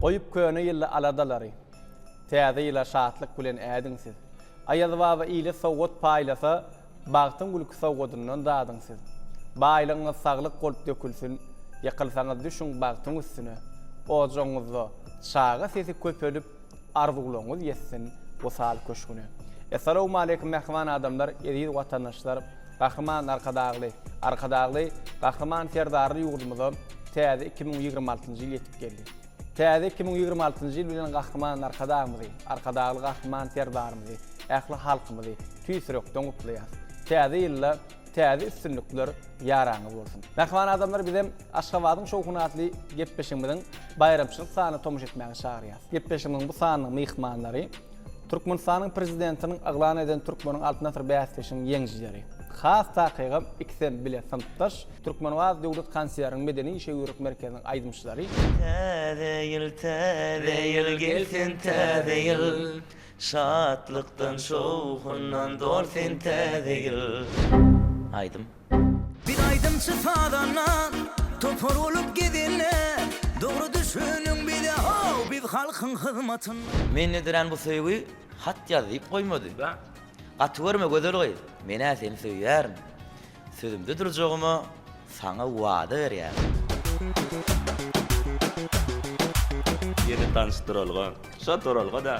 Goýup köne ýylla aladalary. Täze ýyla şatlyk bilen ädiňsiz. Aýaly baba ýyly sowgat paýlasa, bagtyň gülki sowgadyndan dadyňsyz. Baýlygyňyz saglyk bolup dökülsün, ýakylsaňyz düşün bagtyň üstüne. Ojoňyzda şaga sesi köpelip arzulaňyz ýetsin wosal köşgüne. Assalamu alaykum mehman adamlar, ýeri watandaşlar, gahryman arkadagly, gahryman serdary ýurdumyza täze 2026-njy ýyl ýetip geldi. Täze 2026-njy ýyl bilen gahryman arkadagly gahryman serdarymyzy, ähli halkymyzy tüýsürekden gutlaýar. Täze ýylla täze üstünlikler ýaraňy bolsun. Mehman adamlar bizem Aşgabatyň şowkunatly gepleşigimiziň bayramçylyk sanyny tomuş etmäge çagyrýar. Gepleşigimiziň bu sanynyň mehmanlary Türkmenistanyň prezidentiniň aglan eden Türkmeniň altyn asr bäsleşiň ýeňjileri. Has takyga ikisem bile sınıftaş Türkmenwaz döwlet kansleriň medeni işe ýürek merkeziniň aýdymçylary. Täze ýyl gelsin täze ýyl, şatlykdan şowhundan dolsun täze ýyl. Aýdym. Bir aydımçı sağdandan topor olup gidinle, doğru düşünün bir de o biz halkın hizmetin. Men nediren bu söýgü hat ýazyp goýmady. At görme gözel goý. Mene seni söýýärin. Sözümde durjagymyň saňa wada berýär. Yeni tanıştırılgan. Şat oralga da.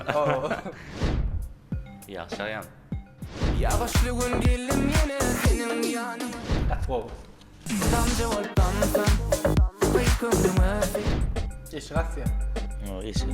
Yaşayan. Yağışlı gün gelin yine senin yanına. Damcı oltansan, uykumdum öfi. Eşgafya. O eşi.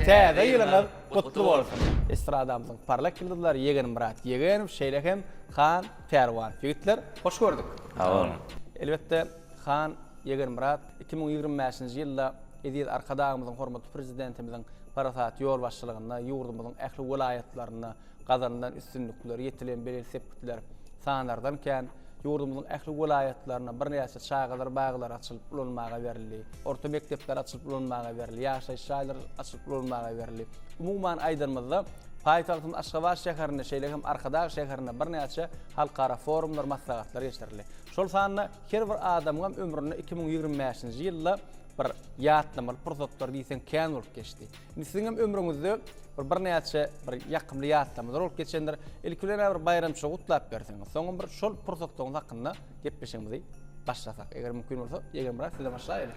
Täze ýylyňyz gutly bolsun. Estradamyzyň parlak ýyldızlary Ýegen Murat Ýegenem, Şeýlehem, Han Perwan. Ýigitler, hoş gördük. Awal. Elbetde Han Ýegen Murat 2025-nji ýylda edil arkadagymyzyň hormatly prezidentimiziň parasat ýol başçylygyna ýurdumyzyň ähli welaýatlaryna gazandan üstünlikleri ýetilen belli sepkitler sanardan kän ýurdumyzyň ähli welaýatlaryna bir näçe çağalar, baglar açylyp ulanmaga berildi. Orta mektepler açylyp ulanmaga berildi. Ýaşaýyş şaýlar açylyp ulanmaga berildi. Umumyň aýdymyzda paýtagtyň Aşgabat şäherine şeýlegem arkadag şäherine bir näçe halkara forumlar, maslahatlar geçirildi. Şol sanyny her bir adamyň ömrüne 2025-nji ýylda bir ýatlamaly pursatlar diýsen kän bolup geçdi. Siziň ömrüňizde bir näçe bir ýakymly ýatlamalar bolup geçendir. Ilkilene bir bayramçy gutlap bersiňiz. Soňra bir şol pursatlaryň hakynda gepleşigimizi başlasak. Eger mümkin bolsa, Ýegen Murat sizden başlaýaly.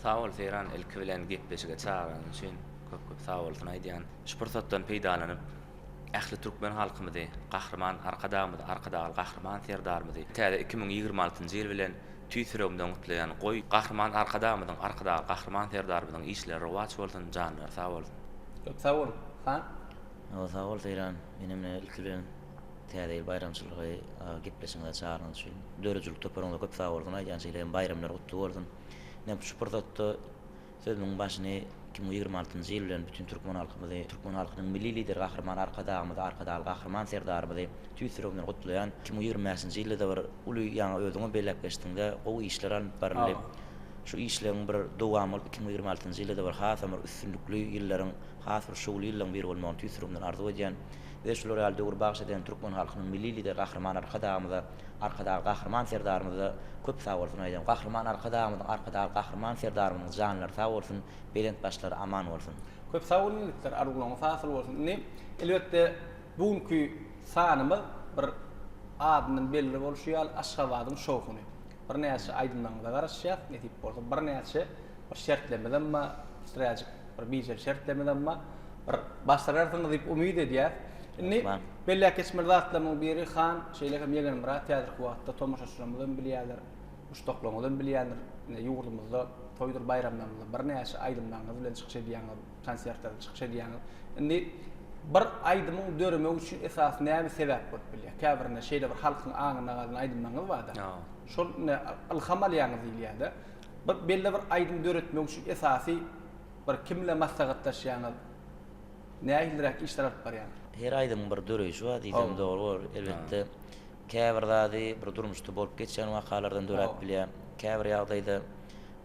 Sağ ol Seyran, ilk bilen gepleşige çağıran üçin köp sağ olsun aýdýan. Şu pursatdan peýdalanyp ähli türkmen halkymyzy, gahryman arkadagymyzy, arkadagy gahryman serdarymyzy täze 2026-njy ýyl bilen tüýsüregimden gutlaýan goý gahryman arkadagymyzyň, arkadagy gahryman serdarymyzyň işleri rowaj bolsun, janlar sağ olsun. Sağ ol. Han. Sağ ol Seyran. Benim ilk bilen täze ýyl bayramçylygy gepleşigine çağıran üçin dörejlik toparynda köp sağ bolsun aýdýan şeýlerim bayramlar gutly bolsun. Näme şu pursatda sözümiň başyny 2026-njy ýyl bilen bütün türkmen halkymyzy, türkmen halkynyň milli lider gahryman arkadagymyzy, arkadagy gahryman serdarymyzy tüýsüregimden gutlaýan 2025-nji ýylda bir uly ýaňy özüňe belläp geçdiňde o işler alyp baryly. Şu işleriň bir dowamy 2026-njy ýylda bir has bir üstünlikli ýyllaryň, has bir şowly ýyllaryň biri bolmagyny tüýsüregimden arzu edýän. Ve şular ýaly dur bagş eden türkmen halkynyň milli lider gahryman arkadagymyzy, arkadagy gahryman serdarymyzy köp sağ bolsun aýdym. Gahryman arkadagymyzy, arkadagy gahryman serdarymyzyň janlary sağ bolsun, belent başlary aman bolsun. Köp sağ bolun ýigitler, argulaňyz hasyl bolsun. Elbetde bugünkü sanymyz bir adynyň belli bolşy ýaly Aşgabatyň şowkuny. Bir näçe aýdymlaryňyza garaşýar, netip bolsa bir näçe bir şertlemedenmi, strategik bir biçer şertlemedenmi bir başararsynız diýip umyt edýär. Belli kesmerdatlaryň biri Han şeýlegem Ýegen Murat täze wagtda tomaşaçylarymyzdan bilýärler, muşdoklaryňyzdan bilýärler. Ýurdumyzda toýdur bayramlarymyzda bir näçe aýdymlaryňyz bilen çykyş edýäňiz, konsertler çykyş edýäňiz. Bir aýdymyň döremek üçin esas näme sebäp bolup bilýär? Käbirine şeýle bir halkyň aňyna galan aýdymlaryňyz barda. Şol ilham alýaňyz diýilýär-de. Belli bir aýdym döretmek üçin esasy bir kimle maslahatlaşýaňyz, näýildirek işler alyp barýar? Her aýdym bir döreýişi bar diýdim, dogry. Elbetde käbir zady bir durmuşda bolup geçen wakalardan döräp bilýär. Käbir ýagdaýda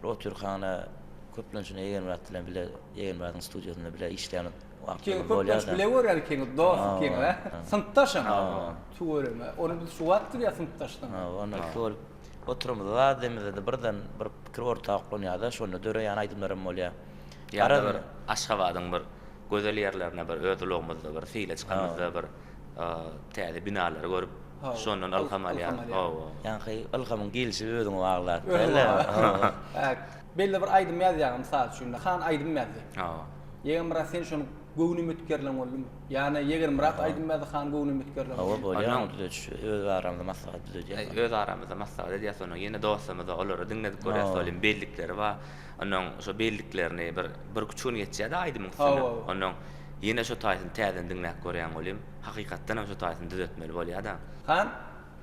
bir oturxana köplençine Ýegen Murat bilen bile Ýegen Muratyň studiýasynda bile işleýän Kim ko'pincha bilaveradi keyin do'st keyin sinfdosham. To'g'rimi? Onu biz şu vaqtda ya sinfdoshdan. Onu kol oturumda demizde birden bir fikir ortaq qolýarda, şonu döre ýany aýdymlarym bolýar. Ýa-da bir Aşgabatyň bir gözel ýerlerine bir ödülüğümizde bir fiile çykanmyzda bir täze binalar görüp şondan alham alýar. Ýani ilhamyň gelişi özüňe baglar. Belli bir aýdym ýazýan mysal üçin han aýdym ýazdy. Ýegin bir sen şonu göwnüm ötkerlen boldymy? Ýani ýegin Murat aýdym ýazdy han göwnüm ötkerlen. Bolýar, öz aramda maslahat düzüldü. Öz aramızda maslahat edýär, ýene dostumyza olary dinledip görýär, solim bellikleri we onuň şo belliklerini bir küçüğünü ýetýär-de aýdymyň üstüne. Onuň ýene şo taýsyny täzen dinläp görýän bolym, hakykatdan şo taýsyny düzeltmeli bolýar-da. Han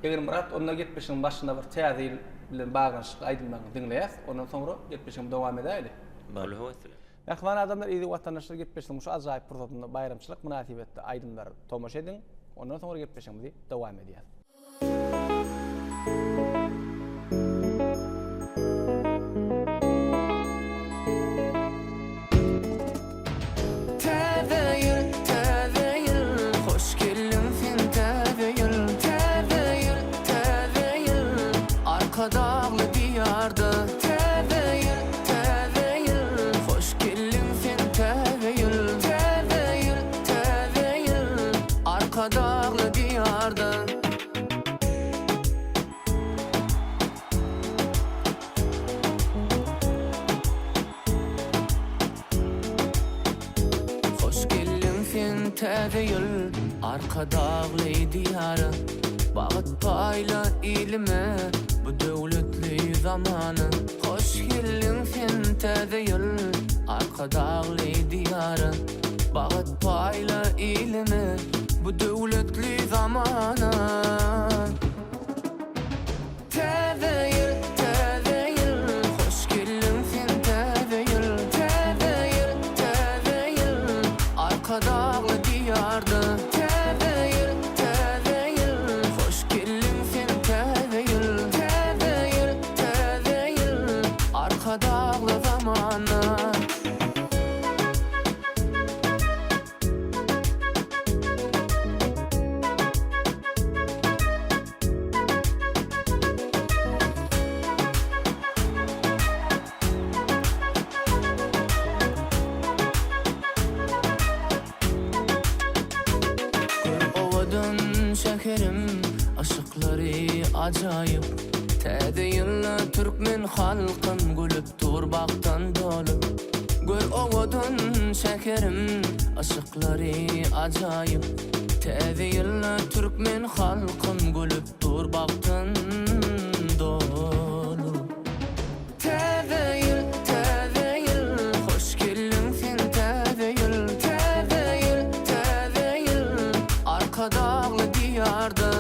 ýegin Murat onda gitmişiň başynda bir täze bilen bagyşyk aýdymlaryny dinleýär, ondan soňra gitmişiň dowam edäýli. Ýakman adamlar ýa-da watandaşlar gitmişiň şu ajaýyp pursatynda bayramçylyk münasibetde aýdymlar tomaş edin, ondan soňra gitmişiň dowam edýär. Arka dağlı diyarı Bağıt payla ilime Bu dövletli zamanı Hoş geldin sen täze ýyl Arka dağlı diyarı Bağıt payla ilime Bu dövletli zamanı Täze ýyl Hoş geldin sen täze ýyl Täze ýyl Arka dağlı diyarda Ajaýyp täze ýylla türkmen halkym gülüp turbaktan dolup Gör owadyn şekerim aşyklary ajaýyp täze ýylla türkmen halkym gülüp turbaktan dolup Täze ýyl hoş geldin sen täze ýyl arka dağlı diyarda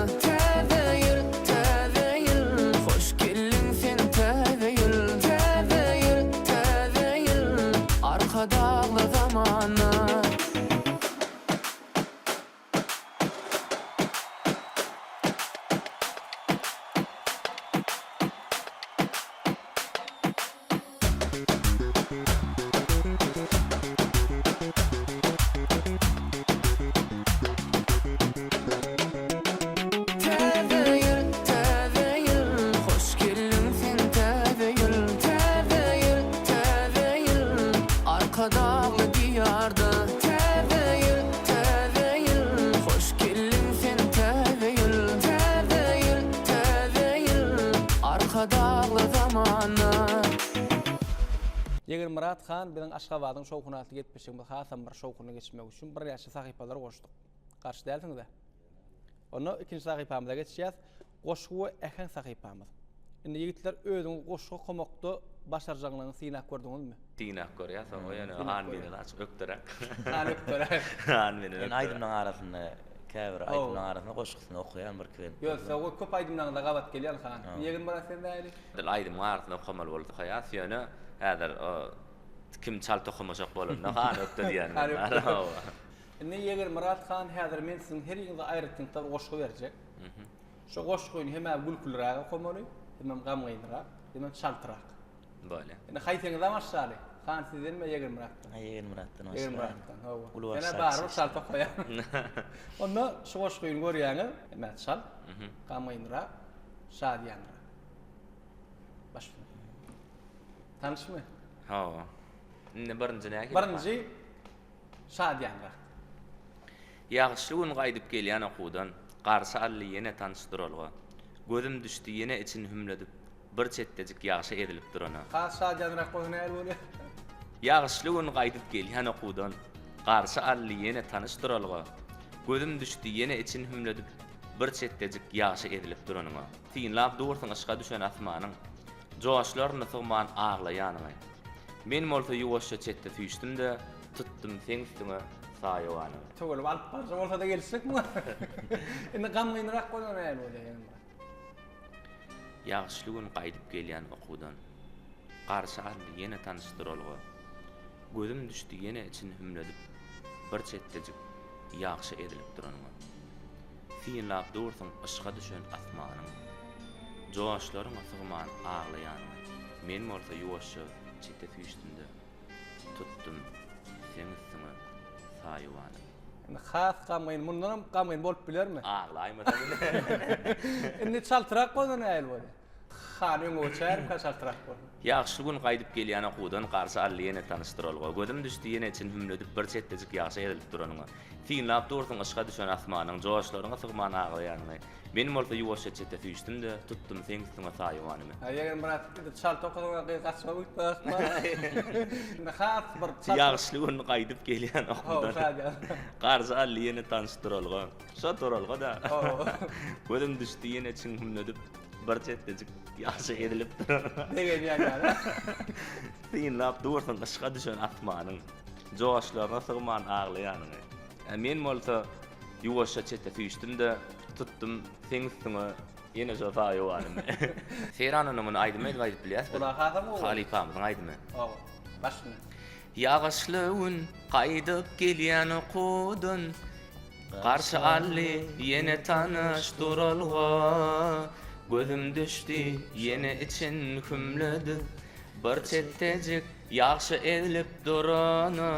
dağlı zamanı Ýeger Murat Han bilen Aşgabatyň şowkunaty gitmişiň bu hasam bir şowkuny geçmek üçin bir ýaşy sahypalar goşdyk. Garşy dälsiňiz-de. Onu ikinji sahypamyza geçýär. Goşgu eken sahypamyz. Indi ýigitler özüň goşgu komakda başarjaglaryny synak gördüňizmi? Synak görýär, soň ýene han bilen açyp öpdirek. Han öpdirek. Han bilen. Aýdymlaryň arasynda käbir aýdymlaryň arasynda goşgusyn okuyan bir kwen. Ýok, soň köp aýdymlaryň da gabat gelýär Han. Ýeger Murat sen däli? Dil aýdymlaryň arasynda okamal boldy haýat ýöne häzir kim çal toxumaşak bolanda han öpdi diýen. Indi ýeger Murat Han häzir men siziň her ýylda aýrytdyňda goşgu berjek. Şo goşguny hem gülkülräk okamaly, hem gamgynyrak, hem çaltyrak. Böyle. Indi haýsyňyz amaşsaly. Han sizden mi Yeger Murat'tan? Yeger Murat'tan Yeger olsa. Murat'tan. Hawa. Ulubak Ene saksız. barı saltak koya. Onda şu goşguyun görýäňi, emet şal. Gamaýynra, şadiýanra. Başla. Tanışmy? Ha. Ne birinji näki? Birinji şadiýanra. Ýagşylygyň gaýdyp gelýän okudan garşy ally ýene tanışdyralga. Gözüm düşdi ýene için hümledip bir çetdejik ýagşy edilip durana. Ha şadiýanra goýun äl bolu. Ýagşylygyň gaýdyp gelýän okudan garşy ally ýene tanışdyralga. Gözüm düşdi ýene için hümledip bir çetdejik ýagşy edilip duranyňa. Tiňlap dursyň ışga düşen asmanyň joşlaryny sygman aglaýanyňa. Men bolsa ýuwaşça çetde süýşdüm-de tutdum seň üstüňe saýawany. Togul alyp barjam bolsa da gelsek mi? Indi gamaýynrak goýun äl bolu. Ýagşylygyň gaýdyp gelýän okudan garşy ally ýene tanışdyralga. Gözüm düşdi ýene için hümledip bir çetdejik ýagşy edilip duranyňa. Fiýinlap dursyň ışga düşen asmanyň joşlaryny sygman aglaýanyňa. Men bolsa ýuwaşça çetde süýşdüm-de tutdum seň üstüňe saýawany. Indi has gamaýyn mundan gamaýyn bolup bilermi? Aglaýmasa Indi çaltyrak goýun äl bolu. Hanyň oçar ka çaltyrak bolu. Ýagşylygyň gaýdyp gelýän okudan garşy ally ýene tanışdyralga. Gözüm düşdi ýene için hümledip bir çetdejik ýagşy edilip duranyňa. Fiýinlap dursyň ışga düşen asmanyň joşlaryny sygman aglaýanyňa. Men bolsa ýuwaşça çetde süýşdüm-de tutdum seň üstüňe saýawany. Yeger Murat çaltyk okudan gaçma bitmä. Indi has bir Ýagşylygyň gaýdyp gelýän okudan garşy ally ýene tanışdyralga. Şo toralga da. Gözüm düşdi ýene için hümledip bir çetdejik ýagşy edilip duranyňa. Degen ýagar. Fiýinlap dursyň ışga düşen asmanyň joşlaryna sygman aglaýanyňa. Men bolsa ýuwaşça çetde süýşdüm-de tutdum seň üstüňe ýene şo saýawany. Seranynyň aýdymy gaýdyp bilýärsiň. Ula hasam o. Halifamyň aýdymy. Başla. Ýagşylygyň gaýdyp gelýän okudan garşy ally ýene tanışdyralga. Gözüm düşdi ýene için hümledi bir çetdejik ýagşy edilip durana.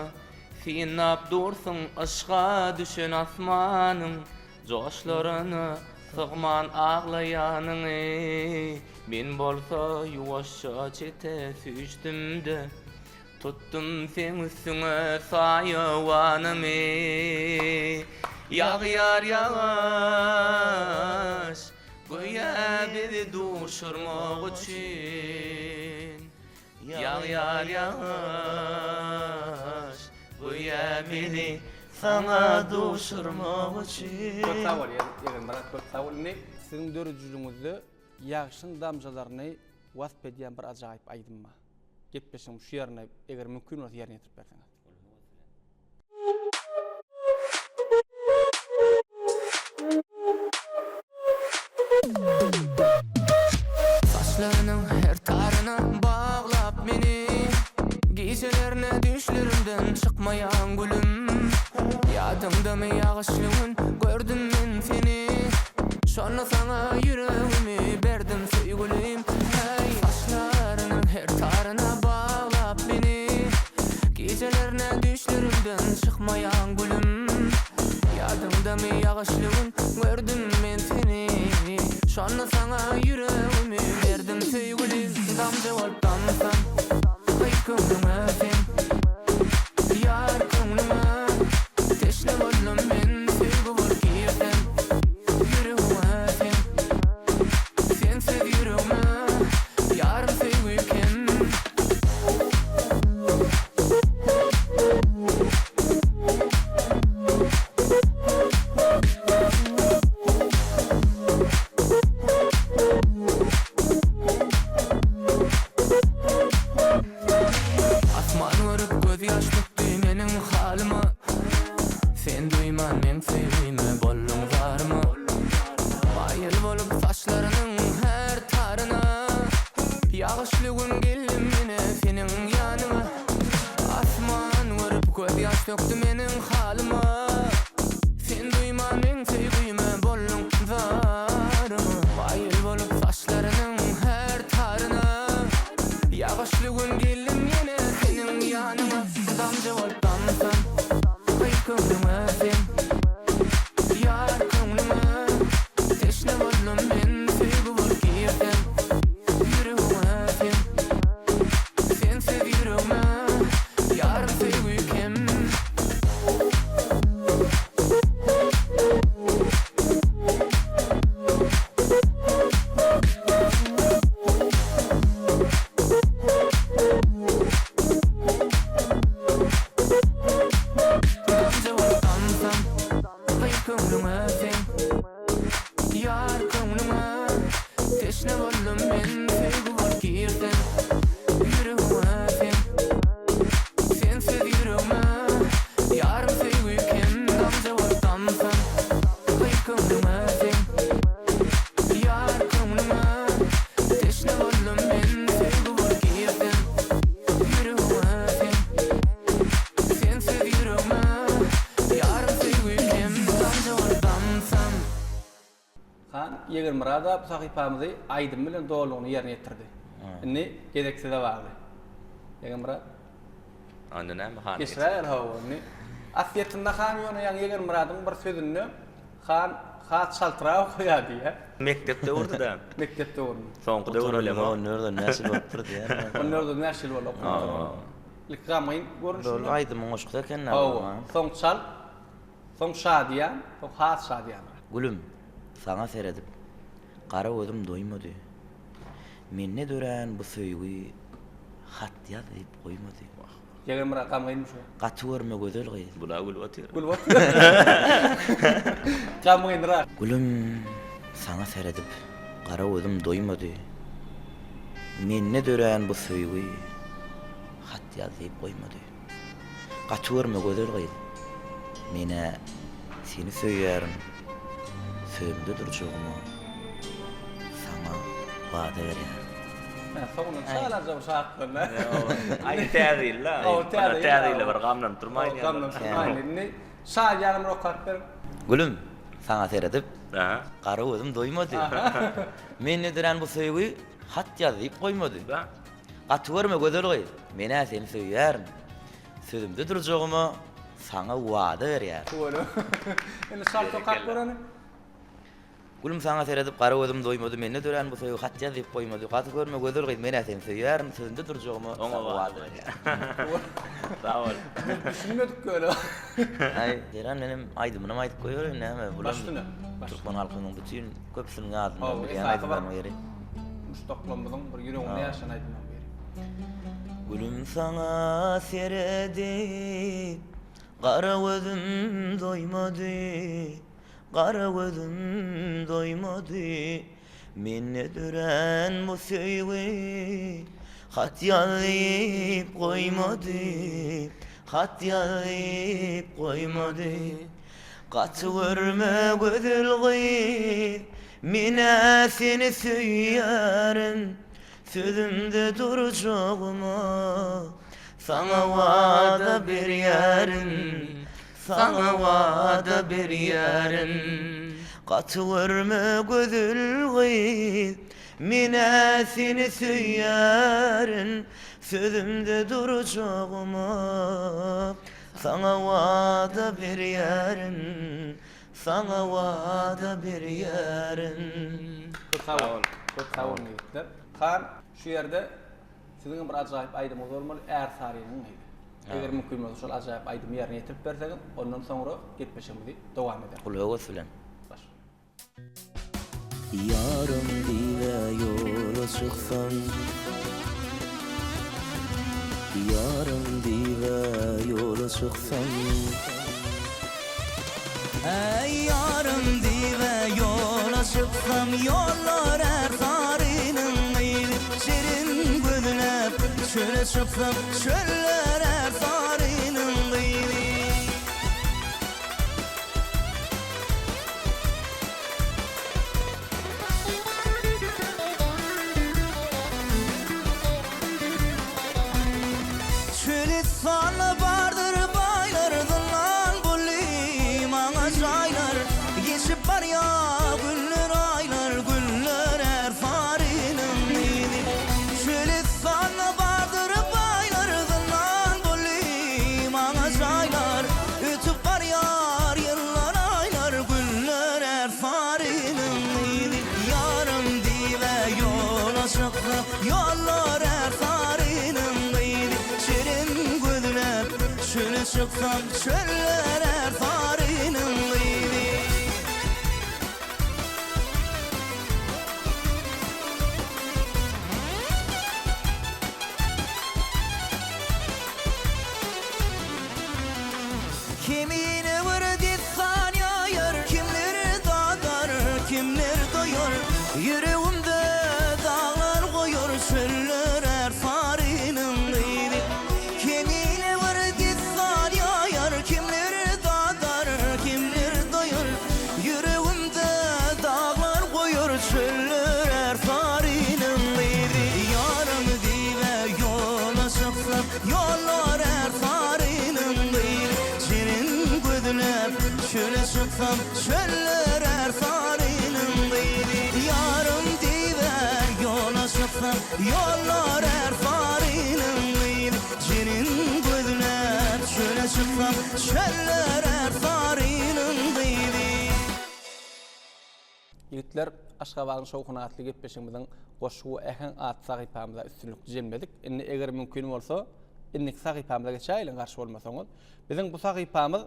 Fiýinlap dursyň ışga düşen asmanyň joşlaryny sygman aglaýanyňy. Men bolsa ýuwaşça çete süýşdüm-de tutdum seň üstüňe saýawanymy. Ýagyar ýagaş goýa bizi duşurmak üçin. Ýagyar ýagaş goýa bizi sana duşurmak üçin. Çok sağ ol Yeger Murat, çok sağ ol. Sizin dörücülüğünüzde ýagşyň damjalaryny wasp edýän bir ajaýyp aýdymma. Gepleşiň şu ýerine eger mümkin bolsa ýerine ýetirip berseňiz. Saçlarının her tarına bağlap meni, gecelerine düşlerimden çıkmayan gülüm. Yadımda mı ýagşylygyň gördüm men seni, şonu sana yüreğimi berdim söýgülim. Hey, saçlarının her tarına bağlap meni, gecelerine düşlerimden çıkmayan gülüm. Yadımda mı ýagşylygyň gördüm men seni, şonu sana yüreğimi berdim söýgülim. Damja bolup damlasam, öýkümdüň öpem, ýar köňlüme teşne boldum men söýgü bolup girsem. Yüreğimi öpem, sensiz yüreğime ýarym söýgüýken. Asman görüp göz ýaş dökdi meniň halymy, sen duýman men söýgüme bollum zarymy. Baýyl bolup saçlarynyň her taryna, ýagşylygyň geldim mene seniň ýanyňa. Asman görüp göz ýaş dökdi meniň halymy, sen duýman men söýgüme bollum zarymy. Baýyl bolup saçlarynyň her taryna, ýagşylygyň geldim mene seniň teşne boldum men sevgi bol girdim yüreğime sen sensiz yüreğime yarım sevgiken damca bol damsan kıykımlıma sen yar kımlıma teşne boldum men sevgi bol girdim yüreğime sen sensiz yüreğime yarım sevgiken damca bol damsan. Han Yeger Murada bu sahypamyzy aýdym bilen dolugyny ýerine ýetirdi. Inni gerekse de bagly. Yeger Murad Onda näme han? geçräler hawany. Aslında han ýony ýa Yeger Muradyň bir sözünü han hat şaltyra goýady ýa. Mektepde urdu da. Mektepde urun. Soňky döwür Oturalım, bolýar. o nerede näsil bolup durdy ya. Onlarda näşil bolup oturdy. Likamyň görünüşi. Dolu aýdym oňuşda eken Hawa. näme? Soň çal. Soň şadiýan, soň hat şadiýan. Gülüm, sana seredip, qara özüm doýmady. Menne dören bu söýgi hat ýazyp goýmady. Yeger Murad kamyň şu. Gaty görme gözel gyz. Bula gül otyr. Gül wat. Kamyň ra. Gülüm, sana seredip, qara özüm doýmady. Menne dören bu söýgi hat ýazyp goýmady. Gaty görme gözel gyz. Mene seni söýýärim. Söýümde durjagym sana wada berýär. Soňuna çala jaw şahatdyna. Ay täzil la. O, täzil, Täzil ya. bir gamdan turmaýyn. Gamdan turmaýyn. Şadiýanym rokat ber. Gülüm, sana seredip, Ha. qara özüm doýmady. Menne dören bu söýgi hat ýazyp goýmady. Da. Gaty görme gözel gyz. Mene seni söýýärim. Sözümde durjagym sana wada berýär. Doğru. Ene şalto kap berani. Gülüm sana seredip qara özüm doýmady. Menne dören bu söýgi hat ýazyp goýmady. Gaty görme gözel gyz. Mene seni söýýärim. Sözümde durjagym Oňa sana wada wada berýär. Sağ ol. Düşünmedik böyle. Ay, deran benim aýdymyny aýdyp goýarym näme? Bular Başlyna. Türkmen halkynyň bütün köpsüniň Hawa, adyny bir esasy aýdyp var. barmak gerek. Mustaqlamyzyň bir ýüreginde ýaşan aýdymam beri. Gülüm sana seredip, qara gözüm doýmady, qara gözüm doýmady. Menne dören bu söýgi hat ýazyp goýmady, hat ýazyp goýmady. Gaty görme gözel gyz, mene seni söýýärim. Sözümde durjagym sana wada berýärim, sana wada berýärim. Gaty görme gözel gyz, mene seni söýýärim. Sözümde durjagym sana wada berýärim, sana wada berýärim. Sağ ol. Çok sağ olun yigitler. Han şu ýerde sizin bir ajaýyp aýdymyz bolmaly är sarynyň ýyly. Eger mümkin bolsa şol ajaýyp aýdymy ýerine ýetirip berseňiz, ondan soňra gitmeşimizi dowam eder. Kulağa sölen. Baş. Yarım diye yola çıksam, yarım diye yola çıksam, ey yarım diye yola çıksam, yollar er sarının iyili, şirin gülüne çöle çıksam, çöller er sarının iyili. Çölet sana bardır baylardan gülüm ağaçlar, geçip var ya güller aylar, güller er farinin iyili. Çölet sana bardır baylardan gülüm ağaçlar, ötüp var ya yıllar aylar, güller er farinin iyili. Yarım diye yola çıktım, yollar er farinin iyili. Şirin gülüne şöyle çıksam, çöller er farinin iyili. Kimine vurdu sanyayır, kimleri dağlar, kimler doyur. Yüreğimde çıksam çöller erfarinin gıybi yarım diver yola çıksam yollar erfarinin gıybi Cinin gözler çöle çıksam çöller erfarinin gıybi Yigitler Aşgabat'ın şowkuna atly gepleşigimizden goşgu ähen at sahypamyza üstünlük düzelmedik. Indi eger mümkin bolsa innik sahypamyza geçäýlen garşy bolmasaňyz. Biziň bu sahypamyz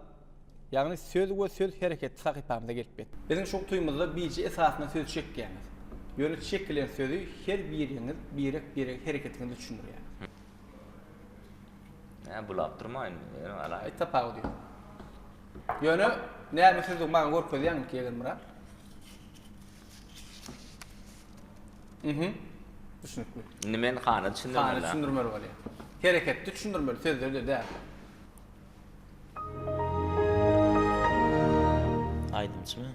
ýagny söz we söz hereket sahypamyza gelip bet. Biziň şu tuýmyzda biçi esasyna söz çekýämiz. Ýöne çekilen sözü her biriňiz birek hereketiňizi düşünýär. Bulap durmaýyn. Ala Tapagy diýär. Ýöne näme sözüň maňa gorkozýan kegen Murat? Düşünükli. Nimen hana düşündirmeli. Hana düşündirmeli bolýar. Hereketdi düşündirmeli, sözleri däl. Aydymçymy?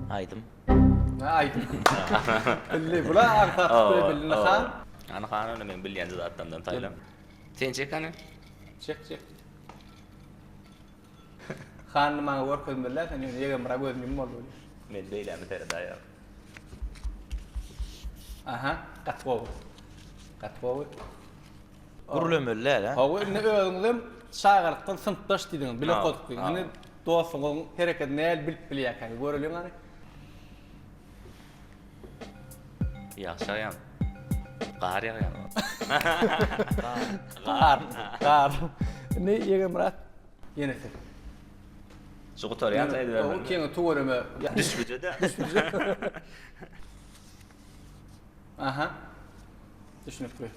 Aydym. Ne aydın. Billi, bula artat böyle billi nahan. Ana hana men bilýän zatdan taýlam. Sen çek ana. Çek. Xanny maňa gorkozmylar, sen ýöne mara gözüm bol bolýar. Men beýlämi tereda ýa. Aha, Gatwowy. Gurulömöller ha. Hawa indi özüňizem şagyrlykdan sınıpdaş diýdiň, bile Ha, koduk diýdiň. ha. Indi dostuňyň hereketini näl bilip bilýärkäň, görelýär ani. Ýaşaýan. Gar ýaýan. Gar. Ne ýege Murat? Ýene-de. Sugutar ýa taýdy O kiňe tuwremy. Düşmüjede. Aha. Düşünükli.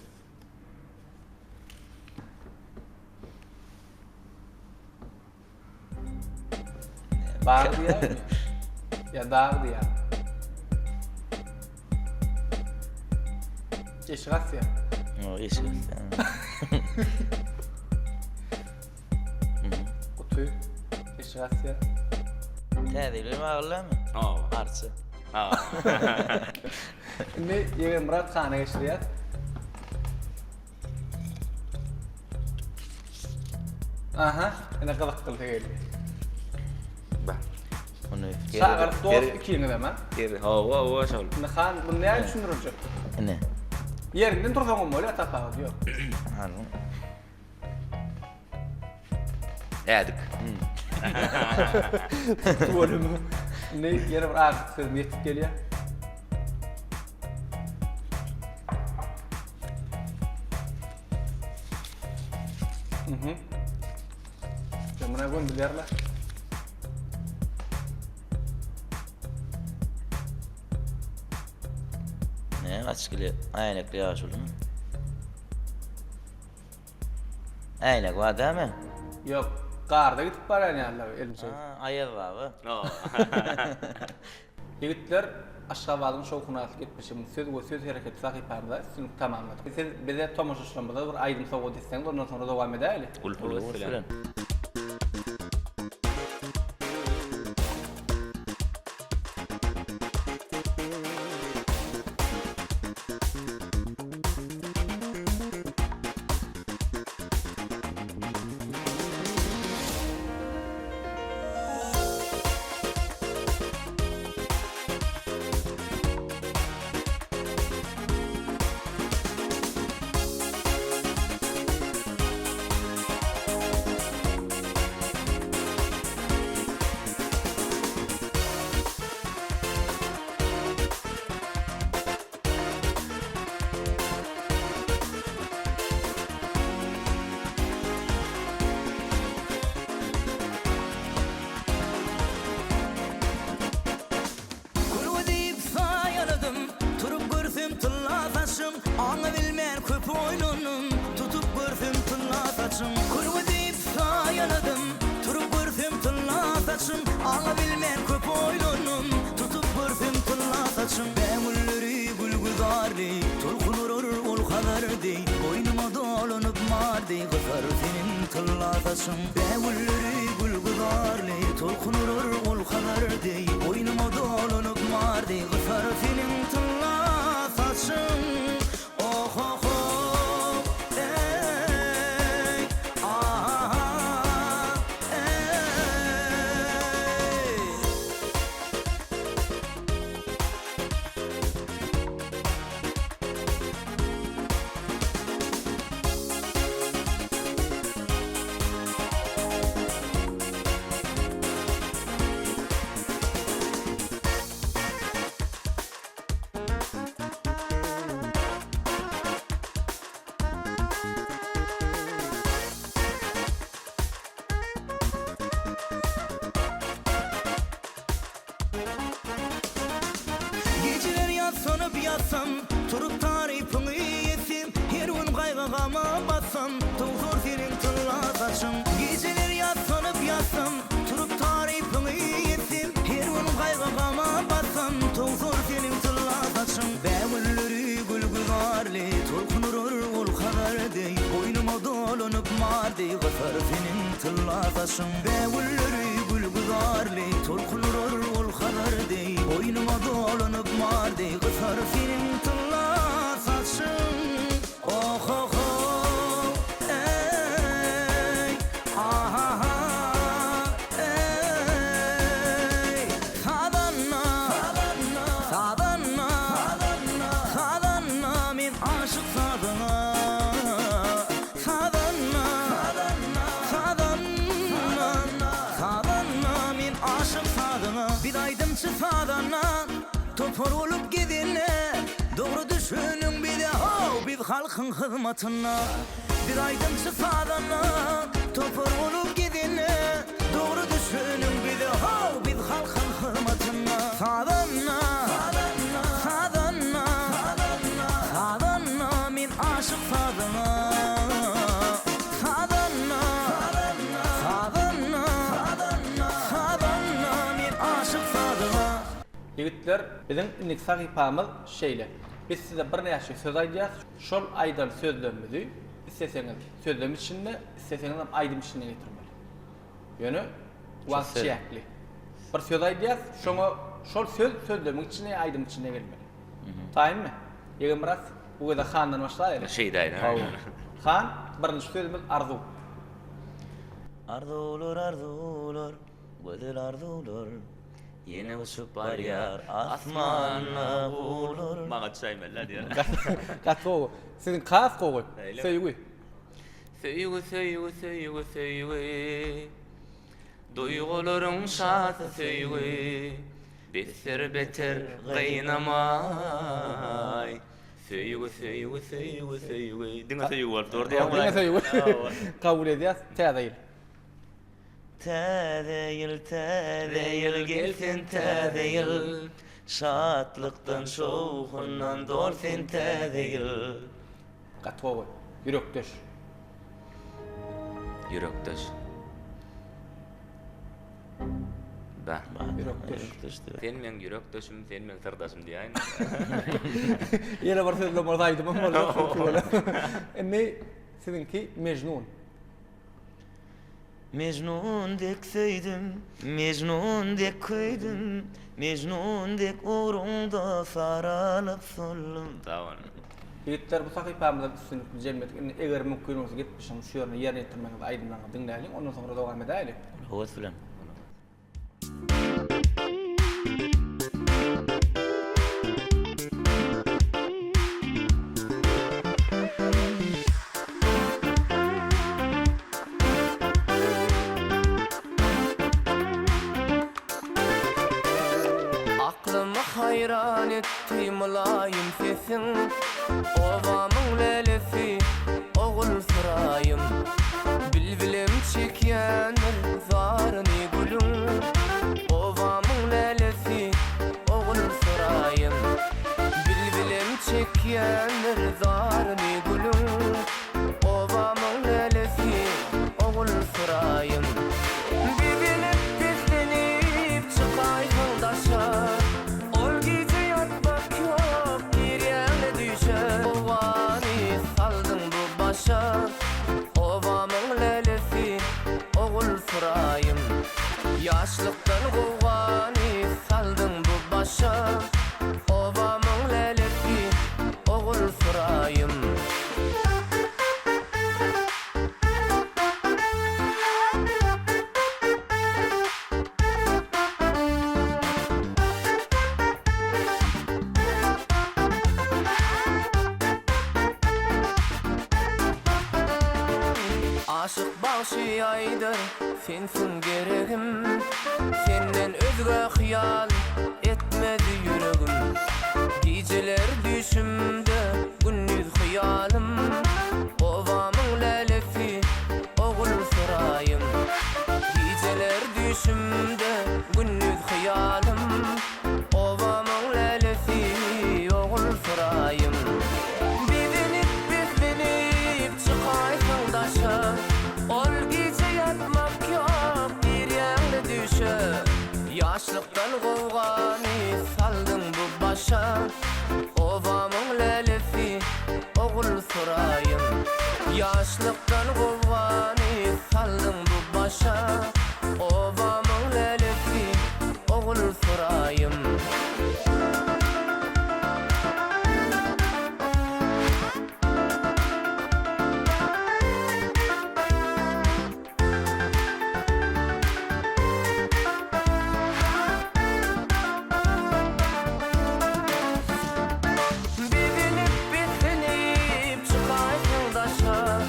Bağırdı ya. Ya dağırdı ya. Eşgas ya. O eşit. Kutuy. Eşgas ya. Täzeler baglanmy? Arçy. Ne ýege Murat Xana geçirýär. Aha, ene gyzyk kıldy geldi. Bak. Onu Şagyrlyk dost ikiňe deme. Hawa şol. Ne Xan bunu näme düşündürjek? ne? Yerinden tursaňam bolýar tapagy ýok. Hanı. Ädik. Tuvalimi. Ne yere bir ağır söz yetip gelýär. Jamana gon bilýärler. Ne açıklı aynak ýaşuly. Aynak var däme? Ýok, garda gitip barýan ýalar elimçe. Ayaz baby. Ýigitler Aşgabatyň şowkuna gitmişim. Söz we söz hereketi sahypamyza üstünlük tamamladyk. Siz bize tomoşaşlarymyzda bir aýdym sowga desseň, ondan sonra dowam edäýli. Ulpul bilen. Anla bilmeyen köp oynunum tutup görfüm tılla saçım Kurgu deyip sayaladım turup görfüm tılla saçım Anla bilmeyen köp oynunum tutup görfüm tılla saçım Beğulleri gülgüzardi tulkulurur ol kadar değil Boynuma dolanıp mardi kızar senin tılla saçım Beğulleri gülgüzardi tulkulurur ol kadar değil Boynuma dolanıp mardi kızar senin tılla saçım yatsam, turup tarifini yesim, her gün kaygıgama bassam, tuzur senin tıllasatçım. Geceler yatsanıp yatsam, turup tarifini yesim, her gün kaygıgama bassam, tuzur senin tıllasatçım. Bäwülleri gülgüzarly, tolkunurur ol kadar dey, boynuma dolanıp mar dey, gısar senin tıllasatçım. Bäwülleri gülgüzarly, tolkunurur ol kadar dey, boynuma dolanıp mar dey, gısar senin tıllasatçım. Oh oh oh, ey, ah ah ah, ey. Sadanna, sadanna, sadanna, men aşık sadana. Sadanna, sadanna, sadanna, men aşık sadana. Bir aydımçı sadana, topor olup gidinle, doğru düşünün bir de ho, biz halkın hizmetine. Bir aydımçı sadana, topor olup gidinle, doğru düşünün bir de ho, biz halkın hizmetine. Sadanna, sadanna, sadanna, men aşık sadana. Sadanna, sadanna, sadanna, men aşık sadana. Yigitler, bizim inlik sahipamız şeýle. Biz size bir näçe söz aýdýas, şol aýdan sözlerimizi isteseňiz sözlem içinde, isteseňiz hem aýdym içinde getirmeli. Ýöne wagtçyakly. Bir söz aýdýas, şoňa şol sözlemiň içine aýdym içinde gelmeli. Taýynmy? Ýeger biraz bu da handan başlaýar. Şeydaydı. Han, birinji sözümüz arzu. Arzular arzular, gözler arzular. Yine uçup var yar, asmanla bulur. Bana çaymeller diyor. Gatgo. Sizin kas gowy. Öyle. Söýgü. Söýgü, söýgü, söýgü, söýgü. Duygularım şat söýgü. Beter beter gaynamay. Söýgü, söýgü, söýgü, söýgü. Diňe söýgü bolup durdy ya. Diňe söýgü. Kabul edýäs, täzeýil. Täze yıl gelsin täze yıl, şatlıktan şoğundan dolsun täze yıl. Gatgo. Yürekdeş. Yürekdeş. Ba. Yürekdeş. Sen men yürekdeşim, sen men sırdaşım diýäň. Yine bir sözle mordaýdym ama ne sizinki Mecnun. Mecnun dek söydim, Mecnun dek köydüm, Mecnun dek uğrunda saralıp sollum. Tamam. Yigitler bu sahipamyzda üstünlük jemmet. Eger mümkin bolsa gitmişim şu ýerine ýerine ýetirmeňiz aýdymlaňy diňläýin, ondan soňra dowam edäýlik. Howas bilen. Hayran etti mulayim sesin, ovamın lelesi, oğul sırayım. Bilbilim çekyenir zarını gülüm, ovamın lelesi, oğul sırayım. Bilbilim çekyenir zarını gülüm, ovamın lelesi, oğul sırayım. Bibilip pislenip çıkaysın daşa, ovamın lelesi, oğul sırayım. Yaşlıktan kovani saldın bu başa, ovamın lelesi, oğul sırayım. Aşık başı aydır, sensin gereğim. Senden özge hayal etmedi yüreğim. Geceler düşümde, gündüz hayalim. Ovamın lelesi, oğul sırayım. Geceler düşümde, gündüz hayalim. Ovamın lelesi, oğul başa Ovamın lelefi oğul sorayım Yaşlıktan kovani saldın bu başa Ovamın lelefi oğul sorayım Bilinip bilinip çıkarsın daşa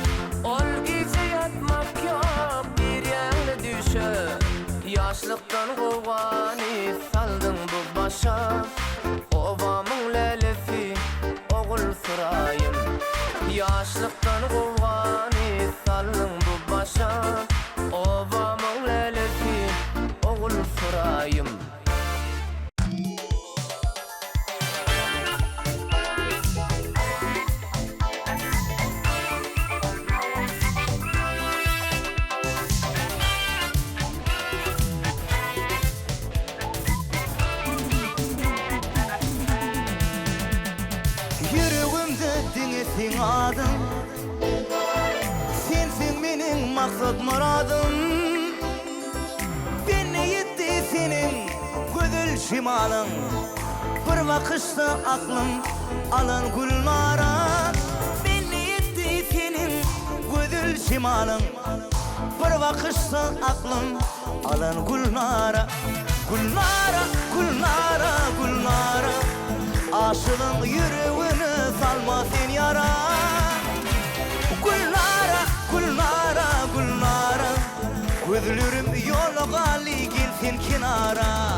Ol gece yatmak yok bir yerle düşe Yaşlıktan kovani saldın bu başa Ovamın lelefi oğul sorayım Yaşlıktan kovani saldın bu başa Ovamın lelefi oğul sorayım Yüreğimde dinlesin adın Sensin benim maksat muradım Beni yetti senin güzel şimalın Bir bakışta aklım alan gülnara Beni yetti senin güzel şimalın Bir bakışta aklım alan gülnara Gülnara, gülnara, gülnara Aşığın yüreğini salma sen yara Gülnara, gülnara, gülnara Gözlerim yolu gali gelsin kenara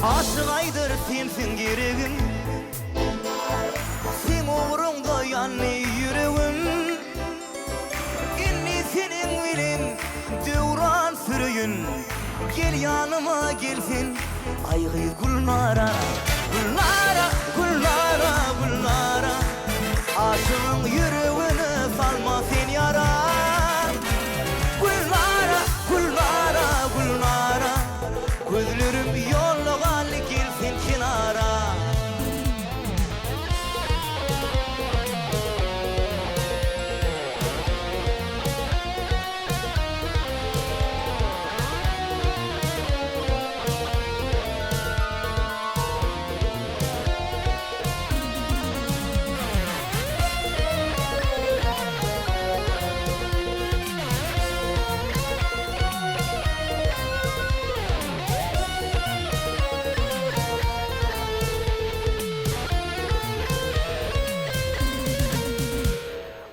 Aşık aydır sensin gereğim Sen uğrunda yanlı yüreğim İnni senin bilin devran sürüyün Gel yanıma gelsin aygı gülnara Gülnara, gülnara, gülnara Aşığın yüreğini salma sen yara Gülnara, gülnara, gülnara Gözlerim yollu gali gelsin kenara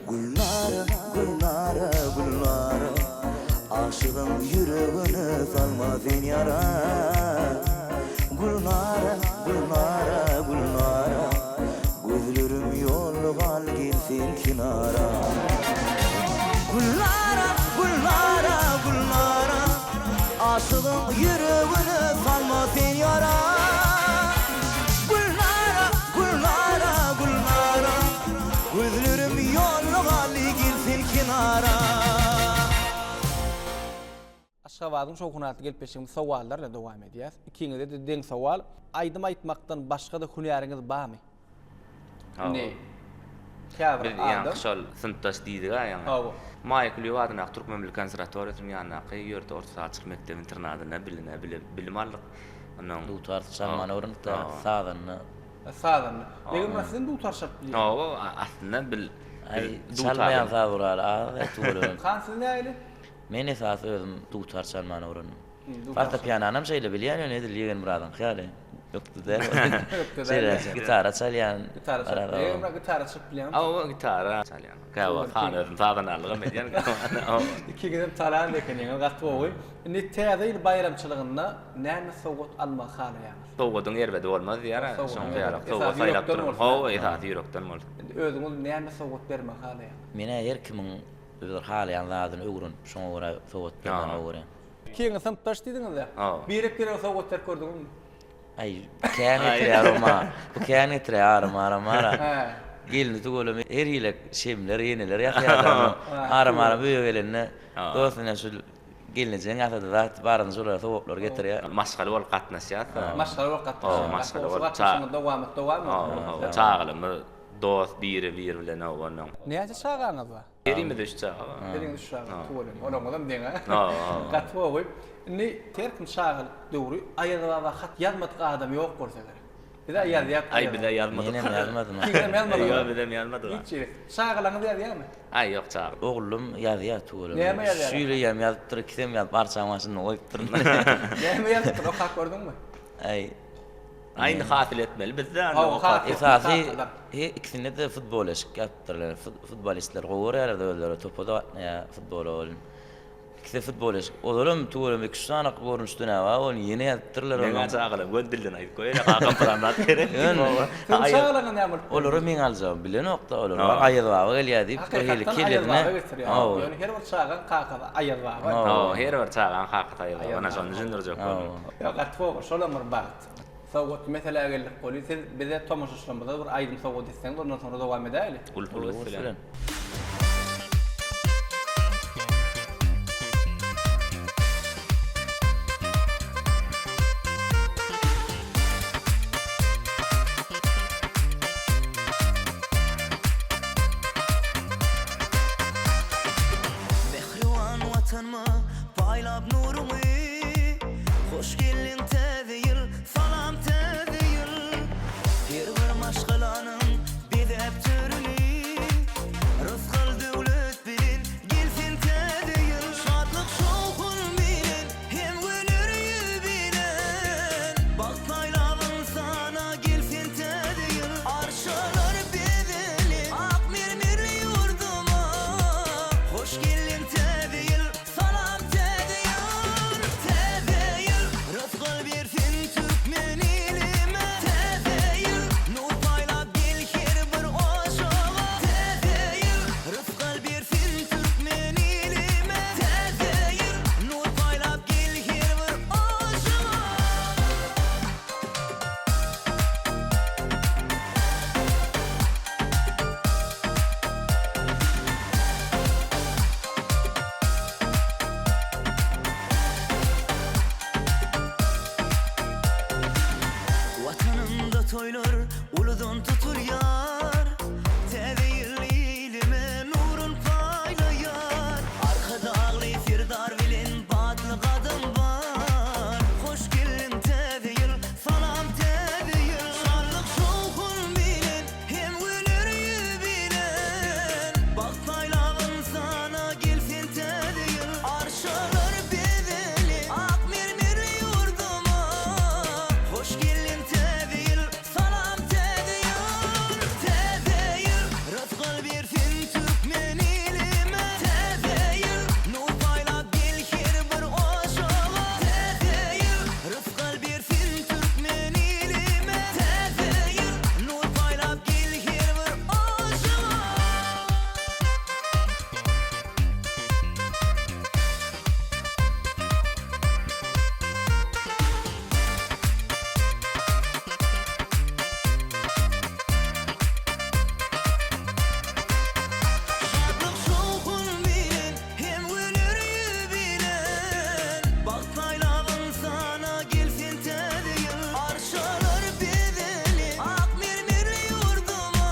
Gülnara, gülnara, gülnara Aşığın yüreğini salma sen yara Gülnara, gülnara, gülnara Gözlerim yollu gal gelsin kenara Gülnara, gülnara, gülnara Aşığın yüreğini salma sen yara Gülnara, gülnara, gülnara Gözlerim yollu gali gelsin kenara Aşgabatın şokunaty gelip beşiň sowallarla dowam edýär. İkiňizde de deň sowal, aýdym aýtmakdan başga da hünäriňiz barmy? Ne? Käbir Bir ýa-ni şol sınıpdaş diýdik ýa-ni. Hawa. Maýkly ýa-ni Türk Memleket Konservatoriýasynyň ýa-ni ýerde orta açyk mekdep internatyna bilim aldyk. Onuň Dutar Salman Orun'da sağdanını Sadan. Begim masyny dutar şart bilýär. Hawa aslında ay çalmayan sağdurar tuğulun. Hansy näýli? Men esas özüm Dutar Salman Orun'un. Farta piyananam şeyle bilýän ýöne edilýän muradyň hyýaly. Yoktu da. Şeyle gitara çalýan. Gitar şart. Begim gitar şart bilýär. Awa gitara çalýan. Gawa hanarym sadan algym edýän. İki gidip talan dekeniň gatdy bogy. Indi täze bayramçylygynda näme sowgat almak halaýar? Sowgadyň erbede bolmaz ýara. Şoň ýara. Sowgat saýlap durur. Hawa esas ýürekden bol. Özüňiz näme sowgat bermek halaýar? Mene her kimin özür halayan zadyny öwrün. Şoňa görä sowgat bermän öwrün. Kiňe sınıpdaş diýdiňiz ya. Hawa. Birek sowgatlar gördüňizmi? Ay kâne treyarma. Bu kâne treyarma aramara. Gelini tugolum eriyle şemler yeneler ýaşaýarlar. Aramara büýüp gelenne dostuna şu gelineceğin ýaşady zat baryn şolara sowaplar getirýär. Maşgaly bolup gatnaşýar. Maşgala wagt maşgala bolup dowam. Çağılmy dost biri bilen oňa. Näçe şagaňyz bar? Berimi düşse. Benim şu şagal tuğulum. Ona adam deňe. Gatwa goýup, ni terkim şagal döwri aýada we hat ýazmadyk adam ýok bolsa. Bir de ýazýar. Ay bir de ýazmadyk. Menem ýazmadym. Kimem ýazmadyk. Ýa bir de ýazmadyk. Hiç. Şagalaňyz ýazýarmy? Ay ýok çağ. Oğlum ýazýar tugolum. Näme ýazýar? Şüýleýär ýazypdyr, kisem ýazyp barçamasyny goýup durdy. Näme ýazypdyr? O hak gördüňmi? Ay Aýny hasyl etmeli bizden. esasy ikisine de futbol eşik yaptırlar. Futbolistler goýarlar öýler topada futbol bolun. İkisi futbol eşik. Olarym tugolum 2 sanak görnüşdüne we onu ýene ýatypdyrlar. Men çağılym göndilden aýdyp goýar. Hakan paranat gerek. Şagalaňyz näme? Olary men aljam bilen okda olar. Aýyzbaga gelýär diýip goýýar keldirme. Ýöne her bir şagan kakada aýyzbaga. Her bir çağan hakda aýdyp. Ona şonu düşündirjek boldy. Ýa gatwa şolamyr bagt. Sowgat mesela gelip goly siz bize tomaşlaşmada bir aýdym sowgat etseň ondan sonra dowam edäli. Ulpul bilen. Mehriwan watanma paýlap nurumy hoş geldin täze ýyl salam täze ýyl her bir maşgalanyň bedep türüni rızkyl döwlet bilen gelsin täze ýyl şadlyk şowkun bilen hem gönürýü bilen bagtlaýlaryň sana gelsin täze ýyl arşalar bedeli ak mermerli ýurduma hoş geldin täze ýyl salam täze ýyl täze ýyl rızkyl bersin türkmen elime täze ýyl nur paýlap gel her bir oşaga täze ýyl rızkyl bersin türkmen elime täze ýyl nur paýlap gel her bir oşaga Vatanımda toylar uludan tutulýar täze ýyl ilime nurun paýlaýar arkada agly firdar bilen batly gadym bar hoş geldin täze ýyl salam täze ýyl şadlyk şowkun bilen hem gönürýü bilen bagtlaýlaryň sana gelsin täze ýyl arşalar bedeli ak mermerli ýurduma hoş geldin täze ýyl salam täze ýyl täze ýyl rızkyl bersin türkmen elime täze ýyl nur paýlap gel her bir oşaga täze ýyl rızkyl bersin türkmen elime täze ýyl nur paýlap gel her bir oşaga şadlyk şowkun bilen hem gönürýü bilen bagtlaýlaryň sana gelsin täze ýyl arşalar bedeli ak mermerli ýurduma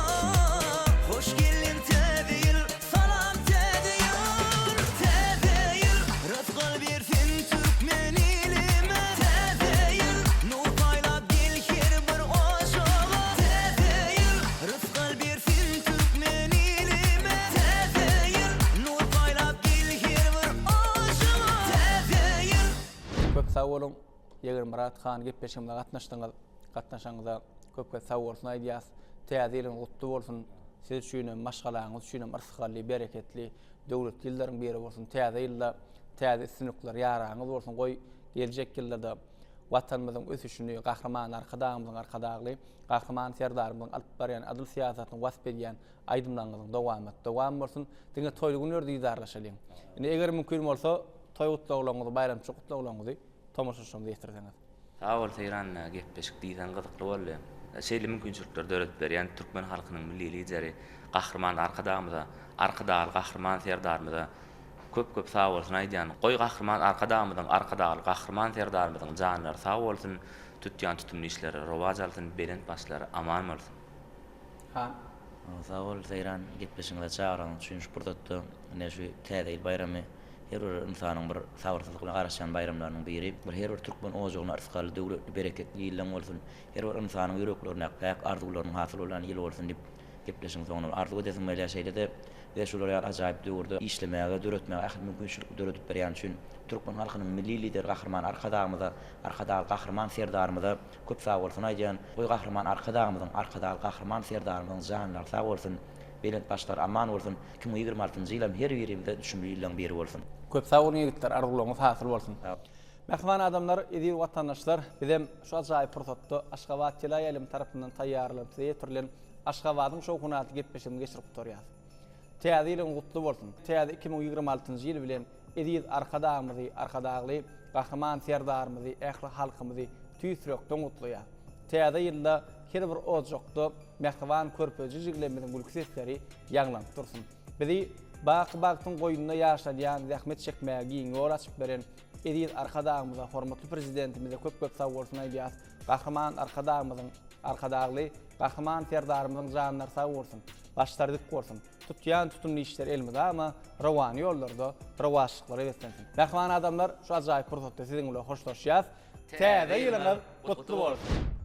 hoş geldin täze ýyl salam täze ýyl täze ýyl rızkyl bersin türkmen elime täze ýyl nur paýlap gel her bir oşaga täze ýyl rızkyl bersin türkmen elime täze ýyl nur paýlap gel her bir oşaga täze ýyl Köp sag bolun. Ýeger Murat Han gepleşimde gatnaşaňyza köpke sag bolsun aýdýas. Täze ýylyň gutly bolsun. Siz üçin maşgalaňyz üçin yrsygaly, bereketli, döwlet ýyllaryň biri bolsun. Täze ýylda täze isnükler ýaraňyz bolsun. Goý geljek ýyllarda watanymyzyň ösüşini, gahrman arkadağymyzyň arkadagly, gahrman serdarymyzyň alyp barýan adyl siýasatyny wasp edýän aýdymlaryňyň dowam bolsun. Diňe toýly günler diýdarlaşalyň. Eger mümkin bolsa toy gutlaglaryňyzy, bayram çukutlagyňyzy tomaşaşymda ýetirseňiz. Sağ ol Seyran gepleşik diýsen gyzykly boldy. Şeýle mümkinçilikler döret berýän türkmen halkynyň milli lideri, gahrman arkadamyza, arkadaly gahrman serdarmyza köp sağ bolsun aýdýan. Goý gahrman arkadamyzyň, arkadaly gahrman serdarmyzyň janlary sağ bolsun, tutýan tutumly işleri rowaj alsyn, belent başlary aman bolsun. Ha. Sağ ol Seyran gepleşiňe çağıran üçin şuperdatda näşe täze bayramy her bir insanyň bir sabrsyzlygyna garaşan bayramlarynyň biri. Bir her bir türkmen ojagyna arskaly döwletli bereketli ýyllaň bolsun. Her bir insanyň ýüreklerine gaýak arzularyny hasyl bolan ýyl bolsun diýip gepleşiň soňuna arzu edýän meýle şeýlede we şular ýa ajaýyp döwürde işlemäge, döretmäge ähli mümkinçilik döretip berýän üçin türkmen halkynyň milli lideri gahrman arkadamyza, arkadaly gahrman serdarmyza köp sag bolsun aýdýan. Goý gahrman arkadamyzyň, arkadaly gahrman serdarmyzyň janlary sag bolsun. Belent başlar aman bolsun. 2026-njy ýylam her birimizde düşünýän ýyllaň biri bolsun. Köp sağ olun ýigitler, arzularyňyz hasyl bolsun. Mehman adamlar, edi watandaşlar, bizem şu ajaýyp pursatda Aşgabat Tela ýelim tarapyndan taýýarlanıp ýetirilen Aşgabatyň şowkunaty gepleşigini geçirip durýar. Täze ýylyň gutly bolsun. Täze 2026-njy ýyl bilen edi arkadamyzy, arkadaly gahrman serdarmyzy, ähli halkymyzy tüýsürekden gutlyýar. Täze ýylda her bir ojokda mehman körpöji jiglemizin gülküsleri ýaňlanyp dursun. Bizi Baqyň goýununa ýaşaýan, zähmet çekmäge ýol açyp beren edil arkadamyza, hormatly prezidentimize köp sag bolsun aýdýar. Gahrman arkadamyzyň, arkadaly gahrman serdarmyzyň janlary sag bolsun. Başlary dik bolsun. Tutýan tutumly işler elmide ama rawany ýollarda rawaşlyklary geçsensin. Mehman adamlar, şu ajaýyp pursatda siziň bilen hoşlaşýar. Täze ýylyňyz gutly bolsun.